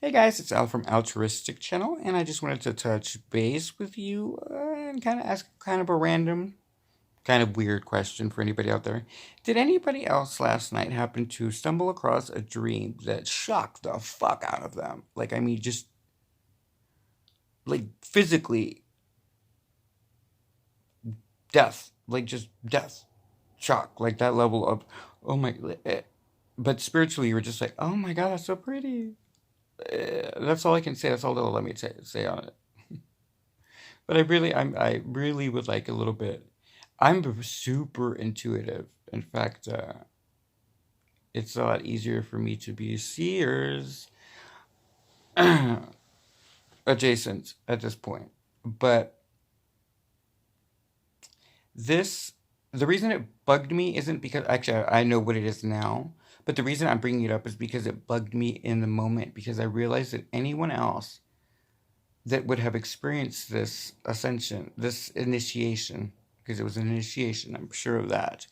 Hey guys, it's Al from Altruistic Channel, and I just wanted to touch base with you and kind of ask kind of a random, kind of weird question for anybody out there. Did anybody else last night happen to stumble across a dream that shocked the fuck out of them? Like, I mean, just like physically death, like just death, shock, like that level of, oh my, but spiritually you were just like, oh my god, that's so pretty. That's all I can say. That's all they'll let me say on it. But I really would like a little bit. I'm super intuitive. In fact, it's a lot easier for me to be seers adjacent at this point. But this, the reason it bugged me isn't because actually I know what it is now. But the reason I'm bringing it up is because it bugged me in the moment because I realized that anyone else that would have experienced this ascension, this initiation, because it was an initiation, I'm sure of that.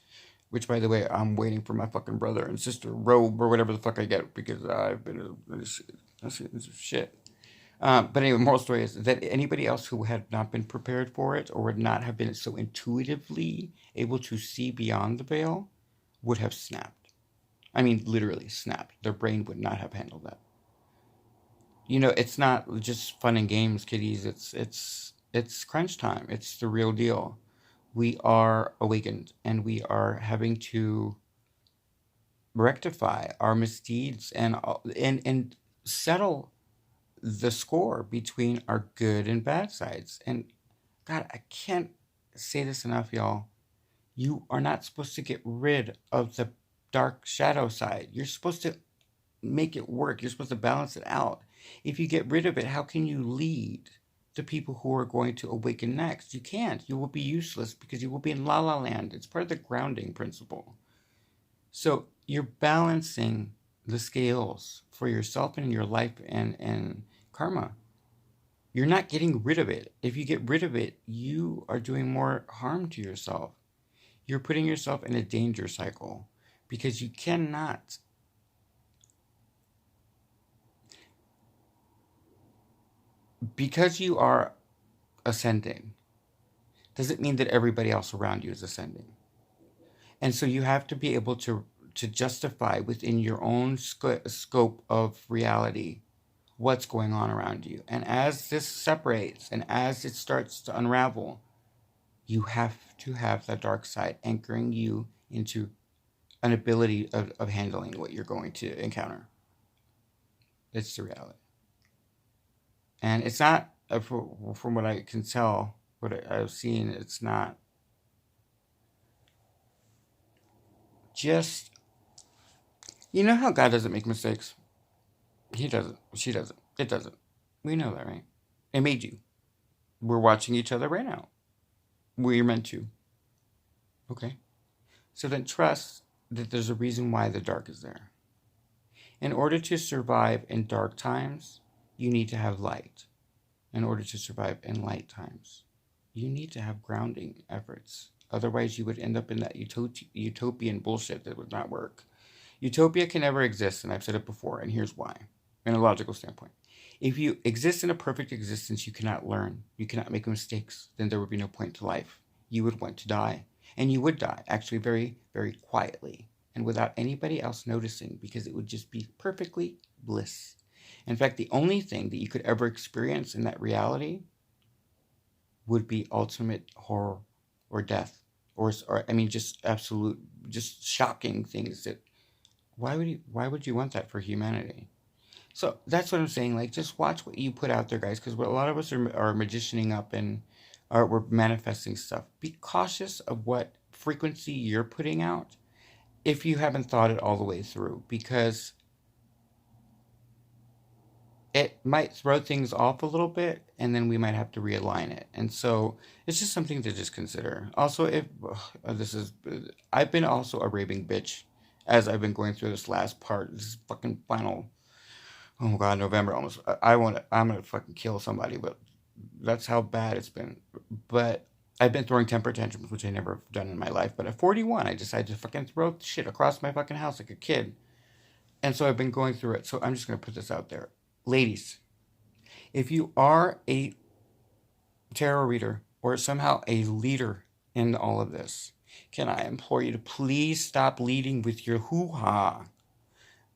Which, by the way, I'm waiting for my fucking brother and sister robe or whatever the fuck I get because I've been this shit. But anyway, moral story is that anybody else who had not been prepared for it or would not have been so intuitively able to see beyond the veil would have snapped. I mean, literally snapped. Their brain would not have handled that. You know, it's not just fun and games, kiddies. It's crunch time. It's the real deal. We are awakened and we are having to rectify our misdeeds and settle the score between our good and bad sides. And God, I can't say this enough, y'all. You are not supposed to get rid of the dark shadow side. You're supposed to make it work. You're supposed to balance it out. If you get rid of it, how can you lead the people who are going to awaken next? You can't. You will be useless because you will be in la la land. It's part of the grounding principle. So you're balancing the scales for yourself and your life and karma. You're not getting rid of it. If you get rid of it, you are doing more harm to yourself. You're putting yourself in a danger cycle because you cannot. Because you are ascending doesn't mean that everybody else around you is ascending. And so you have to be able to justify within your own scope of reality what's going on around you. And as this separates and as it starts to unravel, you have to have that dark side anchoring you into an ability of handling what you're going to encounter. It's the reality. And it's not, from what I can tell, what I've seen, it's not just, you know how God doesn't make mistakes? He doesn't. She doesn't. It doesn't. We know that, right? It made you. We're watching each other right now. We're meant to. Okay? So then trust that there's a reason why the dark is there. In order to survive in dark times, you need to have light. In order to survive in light times, you need to have grounding efforts. Otherwise, you would end up in that utopian bullshit that would not work. Utopia can never exist, and I've said it before, and here's why. In a logical standpoint. If you exist in a perfect existence, you cannot learn. You cannot make mistakes. Then there would be no point to life. You would want to die. And you would die, actually, very, very quietly and without anybody else noticing because it would just be perfectly bliss. In fact, the only thing that you could ever experience in that reality would be ultimate horror or death or I mean, just absolute, just shocking things that why would you want that for humanity? So that's what I'm saying. Like, just watch what you put out there, guys, because a lot of us are magicianing up and we're manifesting stuff. Be cautious of what frequency you're putting out if you haven't thought it all the way through, because it might throw things off a little bit, and then we might have to realign it. And so it's just something to just consider. Also, if this is, I've been also a raving bitch as I've been going through this last part. This is fucking final. Oh my god, November almost. I'm gonna fucking kill somebody, but that's how bad it's been. But I've been throwing temper tantrums, which I never have done in my life. But at 41, I decided to fucking throw shit across my fucking house like a kid. And so I've been going through it. So I'm just gonna put this out there. ladies, if you are a tarot reader or somehow a leader in all of this, can I implore you to please stop leading with your hoo-ha?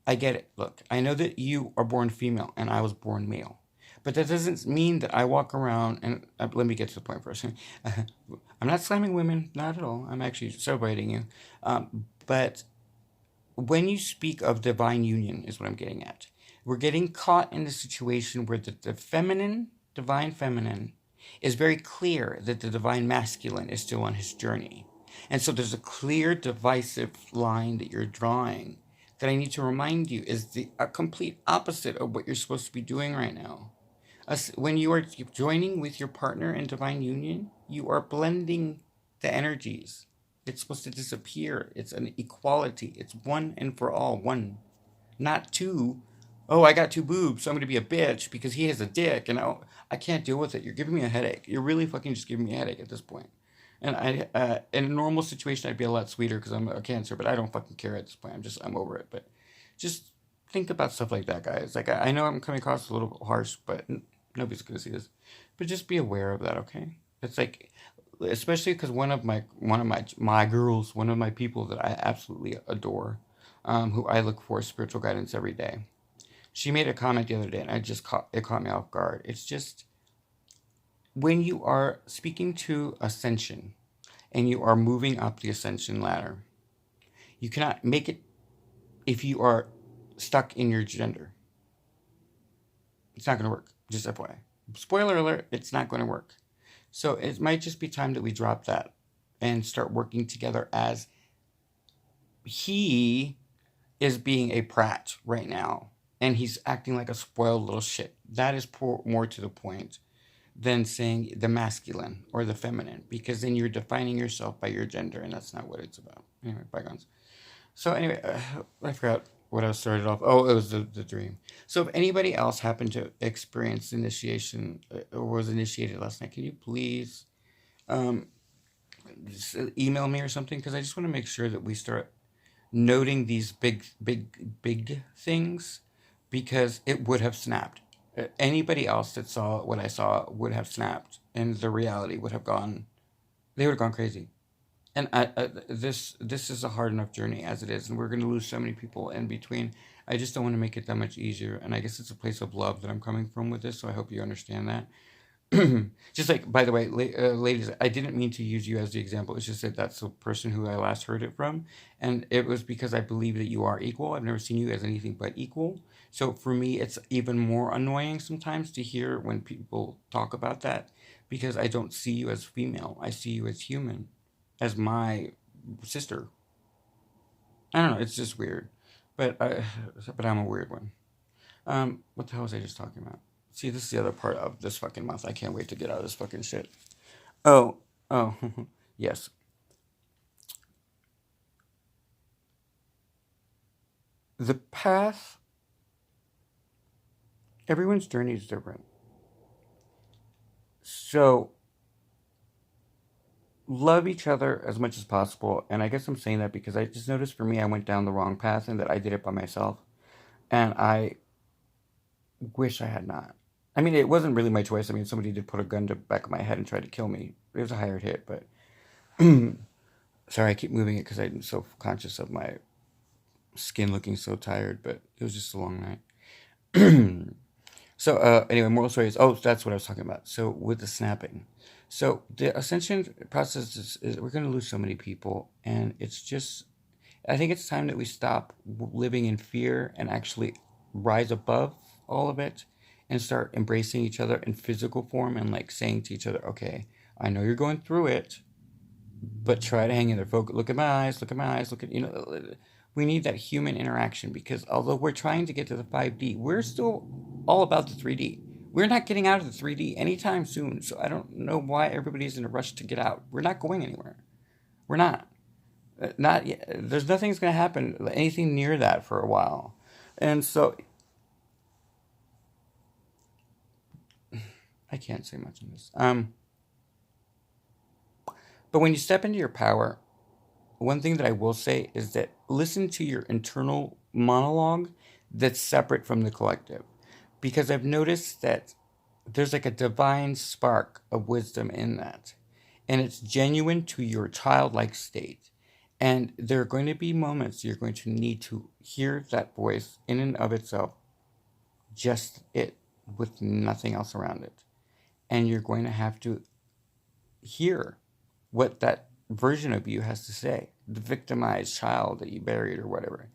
I get it. Look, I know that you are born female and I was born male. But that doesn't mean that I walk around and let me get to the point first. I'm not slamming women, not at all. I'm actually celebrating you. But when you speak of divine union, is what I'm getting at. We're getting caught in a situation where the feminine, divine feminine, is very clear that the divine masculine is still on his journey. And so there's a clear divisive line that you're drawing that I need to remind you is a complete opposite of what you're supposed to be doing right now. When you are joining with your partner in divine union, you are blending the energies. It's supposed to disappear. It's an equality. It's one and for all. One, not two. Oh, I got two boobs, so I'm going to be a bitch because he has a dick, and I can't deal with it. You're giving me a headache. You're really fucking just giving me a headache at this point. And in a normal situation, I'd be a lot sweeter because I'm a Cancer, but I don't fucking care at this point. I'm over it. But just think about stuff like that, guys. Like I know I'm coming across a little harsh, but nobody's gonna see this. But just be aware of that, okay? It's like, especially because one of my girls, one of my people that I absolutely adore, who I look for spiritual guidance every day. She made a comment the other day, and it caught me off guard. It's just when you are speaking to ascension, and you are moving up the ascension ladder, you cannot make it if you are stuck in your gender. It's not going to work. Just FYI. Spoiler alert, it's not going to work. So it might just be time that we drop that and start working together as he is being a prat right now. And he's acting like a spoiled little shit. That is more to the point than saying the masculine or the feminine. Because then you're defining yourself by your gender, and that's not what it's about. Anyway, bygones. So anyway, I forgot what I started off. Oh, it was the dream. So if anybody else happened to experience initiation or was initiated last night, can you please just email me or something? Because I just want to make sure that we start noting these big things, because it would have snapped. Anybody else that saw what I saw would have snapped, and the reality would have gone. They would have gone crazy. And this is a hard enough journey as it is, and we're going to lose so many people in between. I just don't want to make it that much easier, and I guess it's a place of love that I'm coming from with this, so I hope you understand that. Just like, by the way, ladies, I didn't mean to use you as the example. It's just that that's the person who I last heard it from, and it was because I believe that you are equal. I've never seen you as anything but equal. So for me, it's even more annoying sometimes to hear when people talk about that, because I don't see you as female. I see you as human, as my sister. I don't know. It's just weird, but I'm a weird one. What the hell was I just talking about? See, this is the other part of this fucking month. I can't wait to get out of this fucking shit. Oh, yes. The path, everyone's journey is different. So, love each other as much as possible. And I guess I'm saying that because I just noticed for me, I went down the wrong path and that I did it by myself. And I wish I had not. I mean, it wasn't really my choice. I mean, somebody did put a gun to the back of my head and tried to kill me. It was a hired hit, but... Sorry, I keep moving it because I'm so conscious of my skin looking so tired, but it was just a long night. So, anyway, moral story is... Oh, that's what I was talking about. So, with the snapping. So, the ascension process is we're going to lose so many people, and it's just... I think it's time that we stop living in fear and actually rise above all of it and start embracing each other in physical form and like saying to each other, okay, I know you're going through it, but try to hang in there. Focus, look at my eyes, look at, we need that human interaction, because although we're trying to get to the 5D, we're still all about the 3D. We're not getting out of the 3D anytime soon. So I don't know why everybody's in a rush to get out. We're not going anywhere. We're not. Not yet. There's nothing's going to happen, anything near that for a while. And so I can't say much on this. But when you step into your power, one thing that I will say is that listen to your internal monologue that's separate from the collective. because I've noticed that there's like a divine spark of wisdom in that. And it's genuine to your childlike state. And there are going to be moments you're going to need to hear that voice in and of itself, just it, with nothing else around it. And you're going to have to hear what that version of you has to say, the victimized child that you buried or whatever.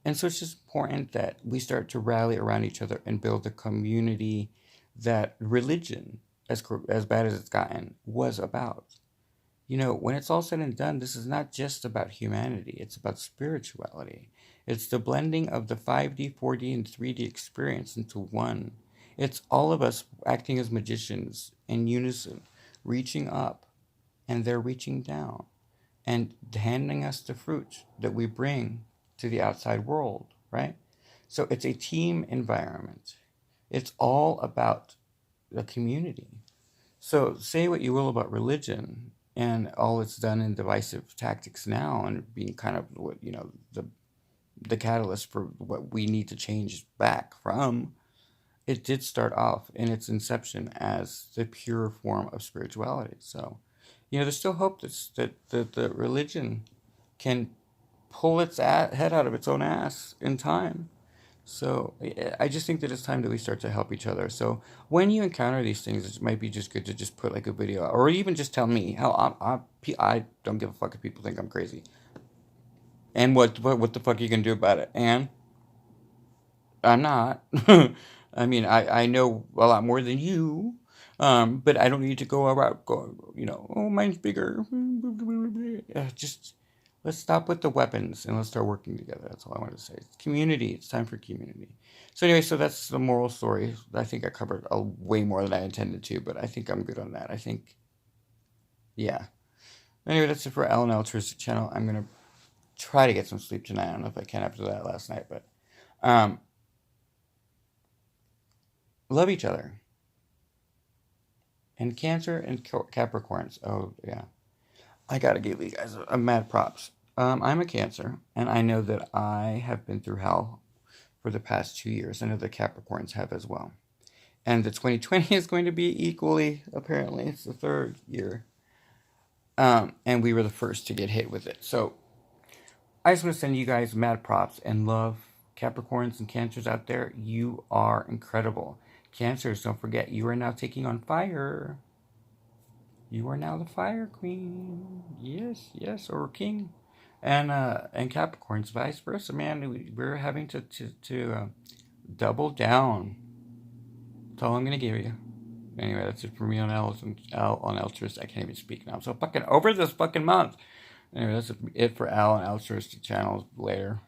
And so it's just important that we start to rally around each other and build a community that religion, as bad as it's gotten, was about. You know, when it's all said and done, this is not just about humanity, it's about spirituality. It's the blending of the 5D, 4D, and 3D experience into one. It's all of us acting as magicians in unison, reaching up, and they're reaching down, and handing us the fruit that we bring to the outside world, right? So it's a team environment. It's all about the community. So say what you will about religion and all it's done in divisive tactics now, and being kind of what the catalyst for what we need to change back from. It did start off in its inception as the pure form of spirituality. So, there's still hope that the religion can pull its head out of its own ass in time. So I just think that it's time that we start to help each other. So when you encounter these things, it might be just good to just put like a video, or even just tell me how I don't give a fuck if people think I'm crazy. And what the fuck you can do about it? And I'm not. I mean, I know a lot more than you, but I don't need to go around going, oh, mine's bigger. Just let's stop with the weapons and let's start working together. That's all I wanted to say. It's community. It's time for community. So anyway, so that's the moral story. I think I covered way more than I intended to, but I think I'm good on that. I think, yeah. Anyway, that's it for L and Altruistic Channel. I'm going to try to get some sleep tonight. I don't know if I can after that last night, but love each other. And Cancer and Capricorns. Oh, yeah. I gotta give you guys a mad props. I'm a Cancer, and I know that I have been through hell for the past 2 years. I know the Capricorns have as well. And the 2020 is going to be equally, apparently. It's the third year. And we were the first to get hit with it. So I just want to send you guys mad props and love. Capricorns and Cancers out there, you are incredible. Cancers, don't forget, you are now taking on fire. You are now the fire queen. Yes, or king. And Capricorns, vice versa, man. We're having to double down. That's all I'm going to give you. Anyway, that's it for me on on Altruist. I can't even speak now. I'm so fucking over this fucking month. Anyway, that's it for Al and Altruistic channels later.